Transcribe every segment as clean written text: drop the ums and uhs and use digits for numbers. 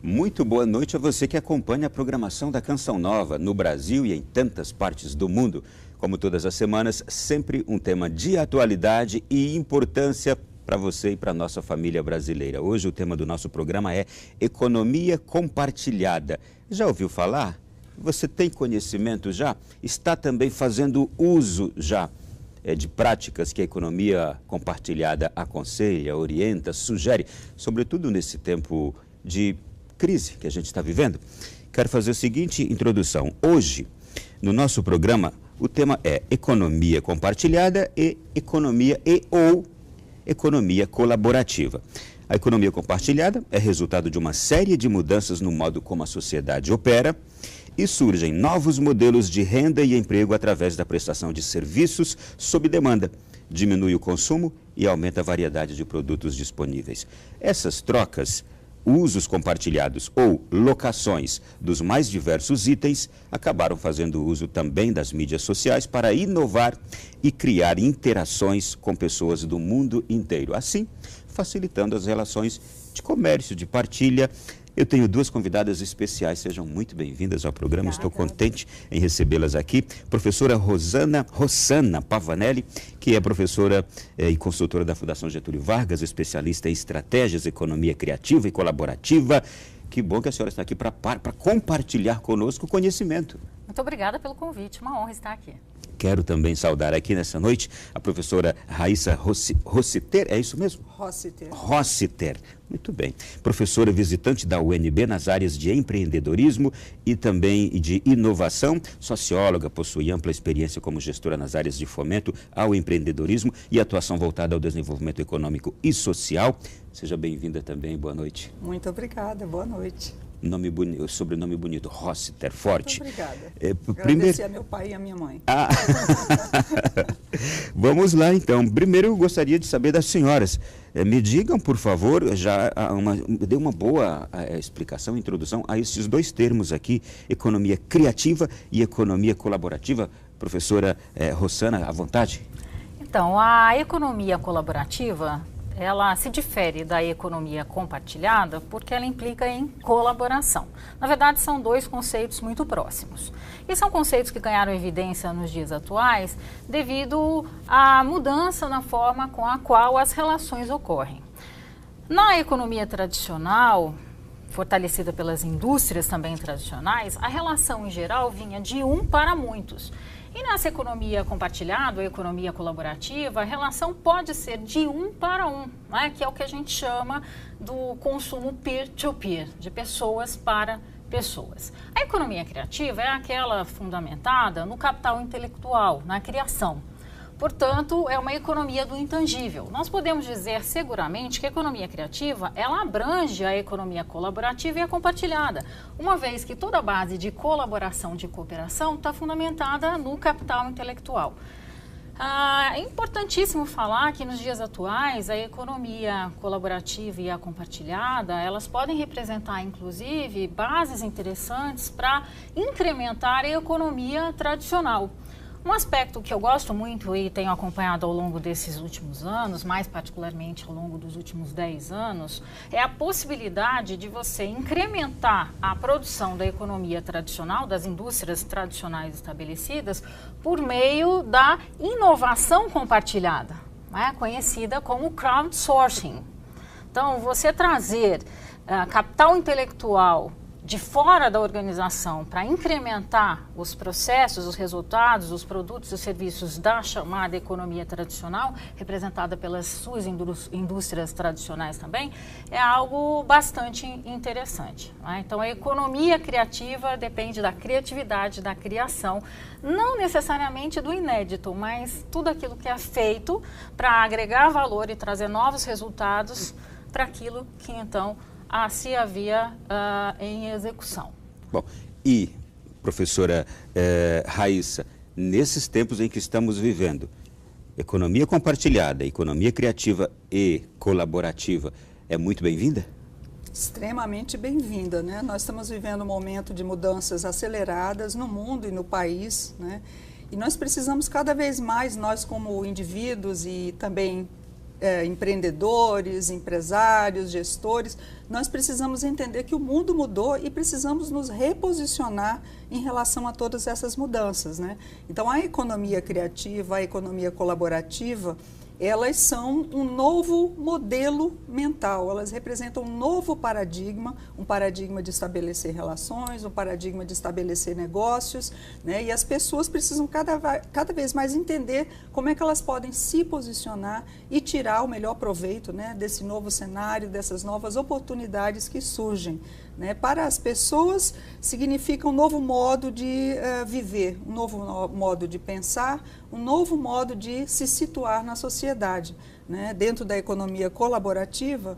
Muito boa noite a você que acompanha a programação da Canção Nova no Brasil e em tantas partes do mundo. Como todas as semanas, sempre um tema de atualidade e importância para você e para a nossa família brasileira. Hoje o tema do nosso programa é economia compartilhada. Já ouviu falar? Você tem conhecimento já? Está também fazendo uso já de práticas que a economia compartilhada aconselha, orienta, sugere, sobretudo nesse tempo de crise que a gente está vivendo? Quero fazer a seguinte introdução. Hoje, no nosso programa, o tema é economia compartilhada e ou economia colaborativa. A economia compartilhada é resultado de uma série de mudanças no modo como a sociedade opera e surgem novos modelos de renda e emprego através da prestação de serviços sob demanda. Diminui o consumo e aumenta a variedade de produtos disponíveis. Essas trocas, usos compartilhados ou locações dos mais diversos itens acabaram fazendo uso também das mídias sociais para inovar e criar interações com pessoas do mundo inteiro, assim facilitando as relações de comércio, de partilha. Eu tenho duas convidadas especiais, sejam muito bem-vindas ao programa, estou contente em recebê-las aqui. Professora Rossana Pavanelli, que é professora e consultora da Fundação Getúlio Vargas, especialista em estratégias, economia criativa e colaborativa. Que bom que a senhora está aqui para compartilhar conosco o conhecimento. Muito obrigada pelo convite, uma honra estar aqui. Quero também saudar aqui nessa noite a professora Raíssa Rossiter, é isso mesmo? Rossiter, muito bem. Professora visitante da UNB nas áreas de empreendedorismo e também de inovação, socióloga, possui ampla experiência como gestora nas áreas de fomento ao empreendedorismo e atuação voltada ao desenvolvimento econômico e social. Seja bem-vinda também, boa noite. Muito obrigada, boa noite. Nome bonito, sobrenome bonito, Rossiter, forte. Muito obrigada. Primeiro... a meu pai e a minha mãe. Vamos lá, então. Primeiro, eu gostaria de saber das senhoras. Me digam, por favor, dê uma boa explicação, introdução a esses dois termos aqui, economia criativa e economia colaborativa. Professora Rossana, à vontade. Então, a economia colaborativa, ela se difere da economia compartilhada porque ela implica em colaboração. Na verdade, são dois conceitos muito próximos. E são conceitos que ganharam evidência nos dias atuais devido à mudança na forma com a qual as relações ocorrem. Na economia tradicional, fortalecida pelas indústrias também tradicionais, a relação em geral vinha de um para muitos. E nessa economia compartilhada, a economia colaborativa, a relação pode ser de um para um, né? Que é o que a gente chama do consumo peer-to-peer, de pessoas para pessoas. A economia criativa é aquela fundamentada no capital intelectual, na criação. Portanto, é uma economia do intangível. Nós podemos dizer seguramente que a economia criativa, ela abrange a economia colaborativa e a compartilhada, uma vez que toda a base de colaboração, de cooperação, está fundamentada no capital intelectual. É importantíssimo falar que nos dias atuais a economia colaborativa e a compartilhada, elas podem representar inclusive bases interessantes para incrementar a economia tradicional. Um aspecto que eu gosto muito e tenho acompanhado ao longo desses últimos anos, mais particularmente ao longo dos últimos 10 anos, é a possibilidade de você incrementar a produção da economia tradicional, das indústrias tradicionais estabelecidas, por meio da inovação compartilhada, né, conhecida como crowdsourcing. Então, você trazer capital intelectual de fora da organização para incrementar os processos, os resultados, os produtos e os serviços da chamada economia tradicional, representada pelas suas indústrias tradicionais também, é algo bastante interessante, né? Então, a economia criativa depende da criatividade, da criação, não necessariamente do inédito, mas tudo aquilo que é feito para agregar valor e trazer novos resultados para aquilo que, então, se havia em execução. Bom, e, professora Raíssa, nesses tempos em que estamos vivendo, economia compartilhada, economia criativa e colaborativa é muito bem-vinda? Extremamente bem-vinda, né? Nós estamos vivendo um momento de mudanças aceleradas no mundo e no país, né? E nós precisamos cada vez mais, nós como indivíduos e também empreendedores, empresários, gestores, nós precisamos entender que o mundo mudou e precisamos nos reposicionar em relação a todas essas mudanças, né? Então, a economia criativa, a economia colaborativa, elas são um novo modelo mental, elas representam um novo paradigma, um paradigma de estabelecer relações, um paradigma de estabelecer negócios, né? E as pessoas precisam cada vez mais entender como é que elas podem se posicionar e tirar o melhor proveito, né, desse novo cenário, dessas novas oportunidades que surgem. Né? Para as pessoas, significa um novo modo de viver, um novo modo de pensar, um novo modo de se situar na sociedade. Né? Dentro da economia colaborativa,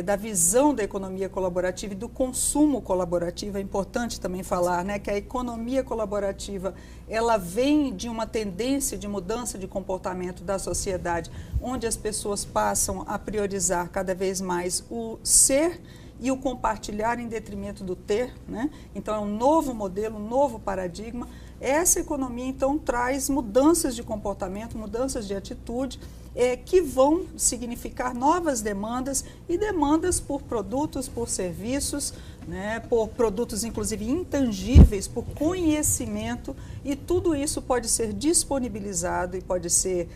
da visão da economia colaborativa e do consumo colaborativo, é importante também falar, né, que a economia colaborativa ela vem de uma tendência de mudança de comportamento da sociedade, onde as pessoas passam a priorizar cada vez mais o ser e o compartilhar em detrimento do ter, né? Então é um novo modelo, um novo paradigma. Essa economia então traz mudanças de comportamento, mudanças de atitude, que vão significar novas demandas e demandas por produtos, por serviços, né, por produtos inclusive intangíveis, por conhecimento, e tudo isso pode ser disponibilizado e pode ser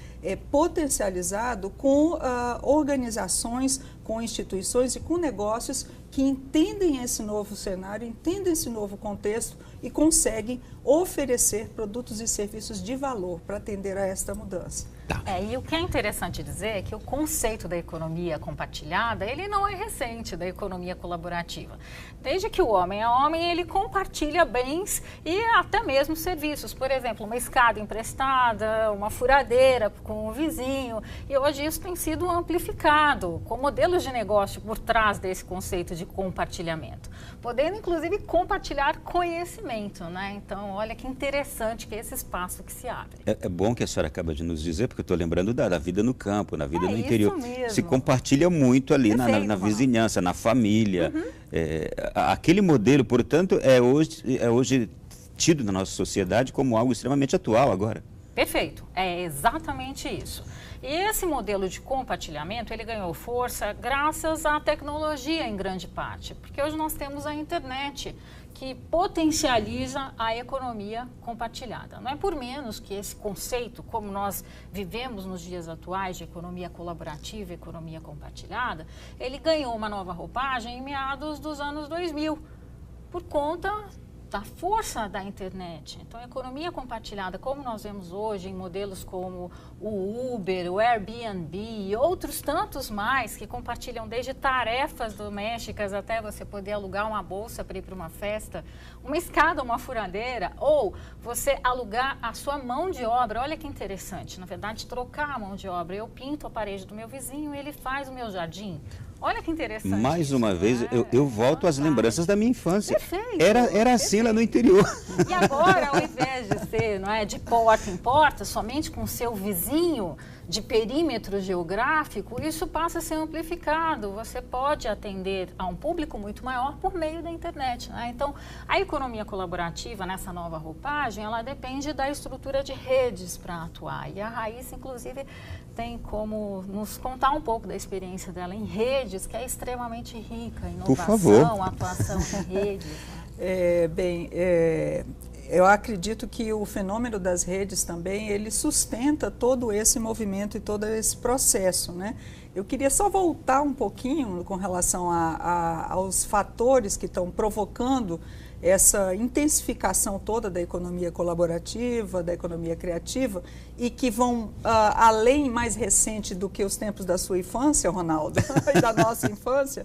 potencializado com organizações, com instituições e com negócios que entendem esse novo cenário, entendem esse novo contexto e conseguem oferecer produtos e serviços de valor para atender a esta mudança. E o que é interessante dizer é que o conceito da economia compartilhada, ele não é recente da economia colaborativa. Desde que o homem é homem, ele compartilha bens e até mesmo serviços. Por exemplo, uma escada emprestada, uma furadeira com o vizinho. E hoje isso tem sido amplificado, com modelos de negócio por trás desse conceito de compartilhamento. Podendo, inclusive, compartilhar conhecimento, né? Então, olha que interessante que é esse espaço que se abre. É bom que a senhora acaba de nos dizer, porque eu estou lembrando da vida no campo, na vida no interior. Isso mesmo. Se compartilha muito ali na vizinhança, na família. Aquele modelo, portanto, é hoje tido na nossa sociedade como algo extremamente atual agora. Perfeito, é exatamente isso. E esse modelo de compartilhamento, ele ganhou força graças à tecnologia em grande parte, porque hoje nós temos a internet que potencializa a economia compartilhada. Não é por menos que esse conceito, como nós vivemos nos dias atuais de economia colaborativa e economia compartilhada, ele ganhou uma nova roupagem em meados dos anos 2000, por conta da força da internet. Então, a economia compartilhada, como nós vemos hoje em modelos como o Uber, o Airbnb e outros tantos mais que compartilham desde tarefas domésticas até você poder alugar uma bolsa para ir para uma festa, uma escada, uma furadeira, ou você alugar a sua mão de obra. Olha que interessante, na verdade, trocar a mão de obra. Eu pinto a parede do meu vizinho e ele faz o meu jardim. Olha que interessante. Mais uma vez, eu volto às lembranças da minha infância. Perfeito. Era assim lá no interior. E agora, ao invés de ser, não é, de porta em porta, somente com o seu vizinho, de perímetro geográfico, isso passa a ser amplificado. Você pode atender a um público muito maior por meio da internet, né? Então, a economia colaborativa, nessa nova roupagem, ela depende da estrutura de redes para atuar. E a Raíssa, inclusive, tem como nos contar um pouco da experiência dela em redes, que é extremamente rica, inovação, atuação em redes. Eu acredito que o fenômeno das redes também, ele sustenta todo esse movimento e todo esse processo, né? Eu queria só voltar um pouquinho com relação aos fatores que estão provocando essa intensificação toda da economia colaborativa, da economia criativa, e que vão além, mais recente do que os tempos da sua infância, Ronaldo, e da nossa infância.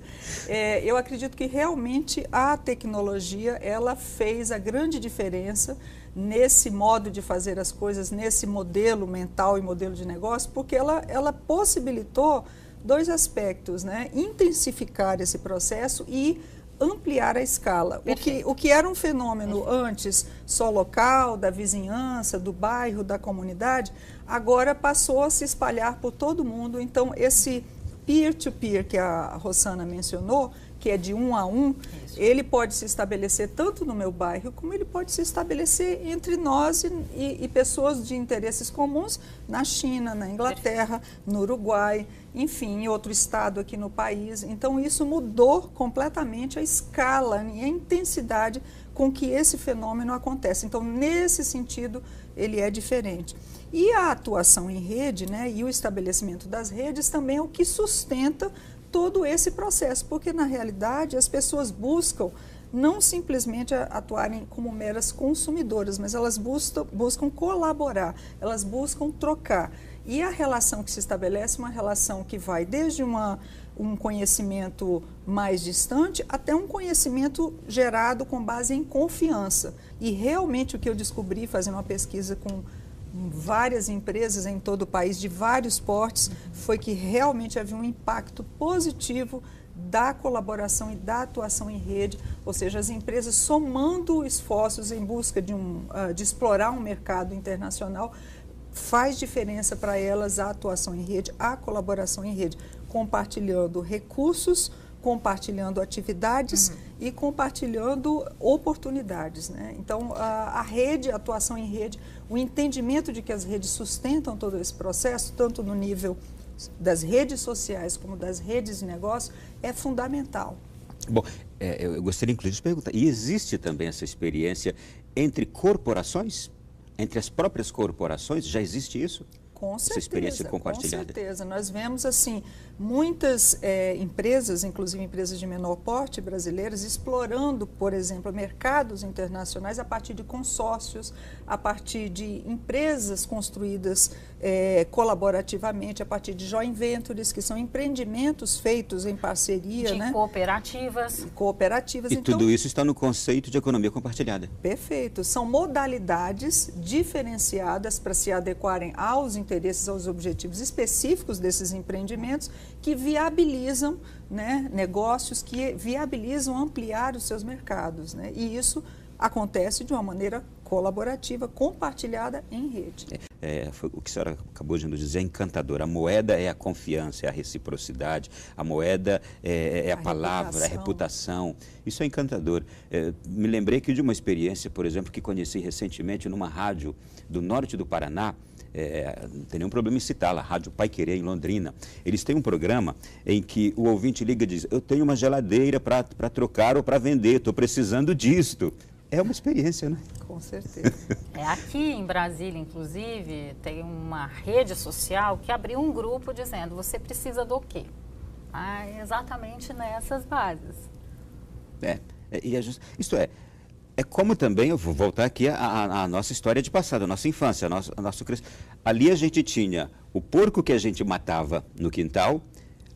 Eu acredito que realmente a tecnologia, ela fez a grande diferença nesse modo de fazer as coisas, nesse modelo mental e modelo de negócio, porque ela possibilitou dois aspectos, né? Intensificar esse processo e ampliar a escala. O que era um fenômeno antes só local, da vizinhança, do bairro, da comunidade, agora passou a se espalhar por todo mundo. Então, esse peer-to-peer que a Rossana mencionou, que é de 1 a 1, ele pode se estabelecer tanto no meu bairro, como ele pode se estabelecer entre nós e pessoas de interesses comuns na China, na Inglaterra, no Uruguai, enfim, em outro estado aqui no país. Então, isso mudou completamente a escala e a intensidade com que esse fenômeno acontece. Então, nesse sentido, ele é diferente. E a atuação em rede, né, e o estabelecimento das redes também é o que sustenta todo esse processo, porque na realidade as pessoas buscam não simplesmente atuarem como meras consumidoras, mas elas buscam colaborar, elas buscam trocar. E a relação que se estabelece é uma relação que vai desde um conhecimento mais distante até um conhecimento gerado com base em confiança. E realmente o que eu descobri fazendo uma pesquisa com várias empresas em todo o país, de vários portes, foi que realmente havia um impacto positivo da colaboração e da atuação em rede, ou seja, as empresas somando esforços em busca de explorar um mercado internacional, faz diferença para elas a atuação em rede, a colaboração em rede, compartilhando recursos, compartilhando atividades e compartilhando oportunidades, né? Então, a rede, a atuação em rede, o entendimento de que as redes sustentam todo esse processo, tanto no nível das redes sociais como das redes de negócio, é fundamental. Bom, eu gostaria inclusive de perguntar, e existe também essa experiência entre corporações? Entre as próprias corporações, já existe isso? Com certeza, essa experiência compartilhada. Com certeza. Nós vemos, assim, muitas empresas, inclusive empresas de menor porte brasileiras, explorando, por exemplo, mercados internacionais a partir de consórcios, a partir de empresas construídas colaborativamente, a partir de joint ventures, que são empreendimentos feitos em parceria. De cooperativas. Cooperativas. E então, tudo isso está no conceito de economia compartilhada. Perfeito. São modalidades diferenciadas para se adequarem aos interesses, aos objetivos específicos desses empreendimentos, que viabilizam, né, negócios, que viabilizam ampliar os seus mercados, né? E isso acontece de uma maneira colaborativa, compartilhada em rede. Foi o que a senhora acabou de nos dizer, é encantador. A moeda é a confiança, é a reciprocidade, a moeda é a palavra, a reputação. Isso é encantador. Me lembrei aqui de uma experiência, por exemplo, que conheci recentemente numa rádio do norte do Paraná. Não tem nenhum problema em citá-la, a Rádio Paiquerê, em Londrina. Eles têm um programa em que o ouvinte liga e diz: eu tenho uma geladeira para trocar ou para vender, estou precisando disto. É uma experiência, né? Com certeza. Aqui em Brasília, inclusive, tem uma rede social que abriu um grupo dizendo: você precisa do quê? Exatamente nessas bases. Isto é como também, eu vou voltar aqui à nossa história de passado, a nossa infância, a nosso crescimento. Ali a gente tinha o porco que a gente matava no quintal,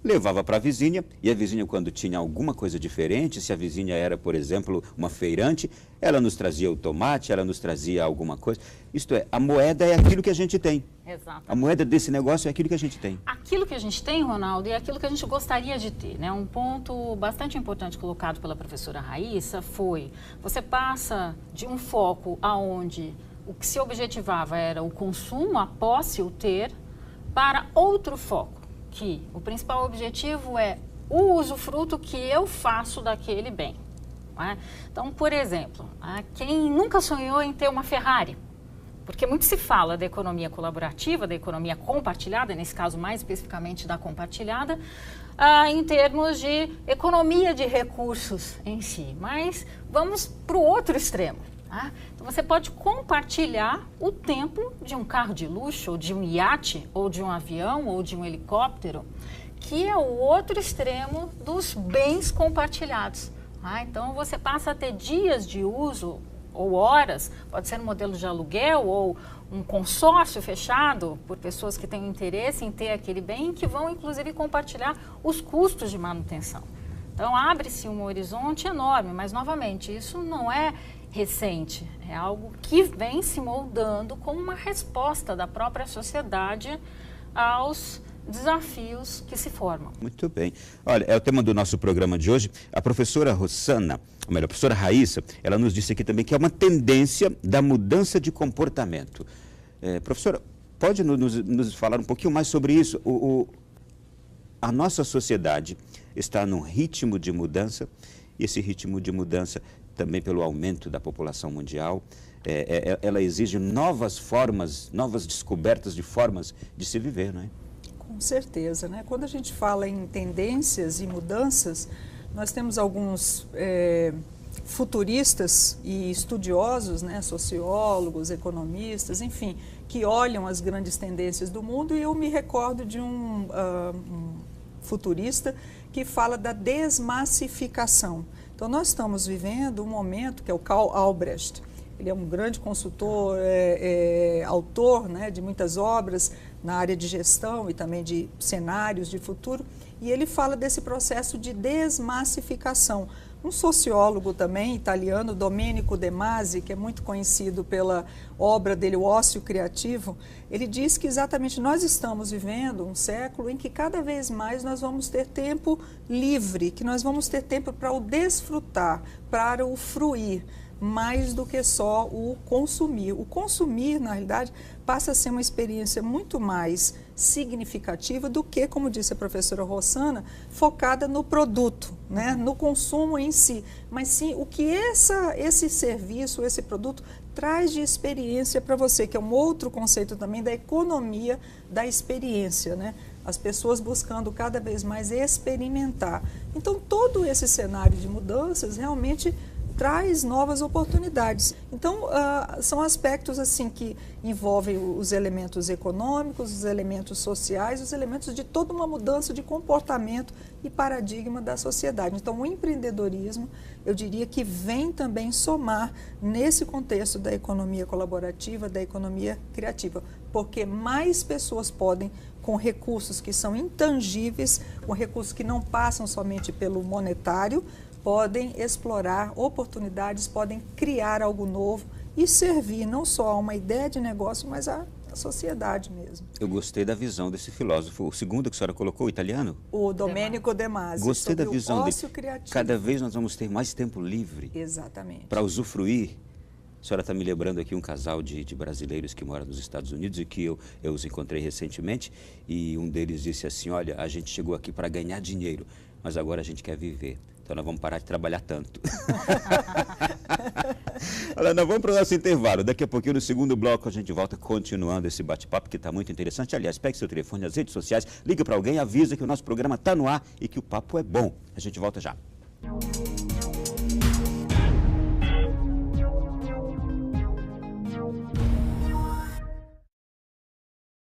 levava para a vizinha, e a vizinha, quando tinha alguma coisa diferente, se a vizinha era, por exemplo, uma feirante, ela nos trazia o tomate, ela nos trazia alguma coisa. Isto é, a moeda é aquilo que a gente tem. Exato. A moeda desse negócio é aquilo que a gente tem. Aquilo que a gente tem, Ronaldo, é aquilo que a gente gostaria de ter, né? Um ponto bastante importante colocado pela professora Raíssa foi: você passa de um foco aonde o que se objetivava era o consumo, a posse, o ter, para outro foco, que o principal objetivo é o usufruto que eu faço daquele bem. Não é? Então, por exemplo, quem nunca sonhou em ter uma Ferrari? Porque muito se fala da economia colaborativa, da economia compartilhada, nesse caso mais especificamente da compartilhada, em termos de economia de recursos em si. Mas vamos para o outro extremo. Então, você pode compartilhar o tempo de um carro de luxo, ou de um iate, ou de um avião, ou de um helicóptero, que é o outro extremo dos bens compartilhados. Então, você passa a ter dias de uso ou horas, pode ser um modelo de aluguel ou um consórcio fechado por pessoas que têm interesse em ter aquele bem, que vão, inclusive, compartilhar os custos de manutenção. Então, abre-se um horizonte enorme, mas, novamente, isso não é recente, é algo que vem se moldando como uma resposta da própria sociedade aos desafios que se formam. Muito bem. Olha, é o tema do nosso programa de hoje. A professora Rossana, ou melhor, a professora Raíssa, ela nos disse aqui também que é uma tendência da mudança de comportamento. Professora, pode nos falar um pouquinho mais sobre isso? A nossa sociedade, está num ritmo de mudança, e esse ritmo de mudança, também pelo aumento da população mundial, ela exige novas formas, novas descobertas de formas de se viver, não é? Com certeza, né? Quando a gente fala em tendências e mudanças, nós temos alguns futuristas e estudiosos, né, sociólogos, economistas, enfim, que olham as grandes tendências do mundo, e eu me recordo de um futurista que fala da desmassificação. Então, nós estamos vivendo um momento que é o Karl Albrecht. Ele é um grande consultor, autor, né, de muitas obras na área de gestão e também de cenários de futuro, e ele fala desse processo de desmassificação. Um sociólogo também italiano, Domenico De Masi, que é muito conhecido pela obra dele, O Ócio Criativo, ele diz que exatamente nós estamos vivendo um século em que cada vez mais nós vamos ter tempo livre, que nós vamos ter tempo para o desfrutar, para o fruir, mais do que só o consumir. O consumir, na realidade, passa a ser uma experiência muito mais significativa do que, como disse a professora Rossana, focada no produto, né, no consumo em si, mas sim o que esse serviço, esse produto traz de experiência para você, que é um outro conceito também da economia da experiência, né? As pessoas buscando cada vez mais experimentar. Então, todo esse cenário de mudanças realmente traz novas oportunidades. Então, são aspectos assim que envolvem os elementos econômicos, os elementos sociais, os elementos de toda uma mudança de comportamento e paradigma da sociedade. Então, o empreendedorismo, eu diria que vem também somar nesse contexto da economia colaborativa, da economia criativa, porque mais pessoas podem, com recursos que são intangíveis, com recursos que não passam somente pelo monetário, podem explorar oportunidades, podem criar algo novo e servir não só a uma ideia de negócio, mas à sociedade mesmo. Eu gostei da visão desse filósofo. O segundo que a senhora colocou, o italiano? O Domenico De Masi. Gostei da visão dele. Criativo. Cada vez nós vamos ter mais tempo livre. Exatamente. Para usufruir. A senhora está me lembrando aqui um casal de brasileiros que moram nos Estados Unidos e que eu os encontrei recentemente, e um deles disse assim: olha, a gente chegou aqui para ganhar dinheiro, mas agora a gente quer viver. Então nós vamos parar de trabalhar tanto. Olha, nós vamos para o nosso intervalo. Daqui a pouquinho, no segundo bloco, a gente volta continuando esse bate-papo, que está muito interessante. Aliás, pegue seu telefone nas redes sociais, ligue para alguém, avisa que o nosso programa está no ar e que o papo é bom. A gente volta já.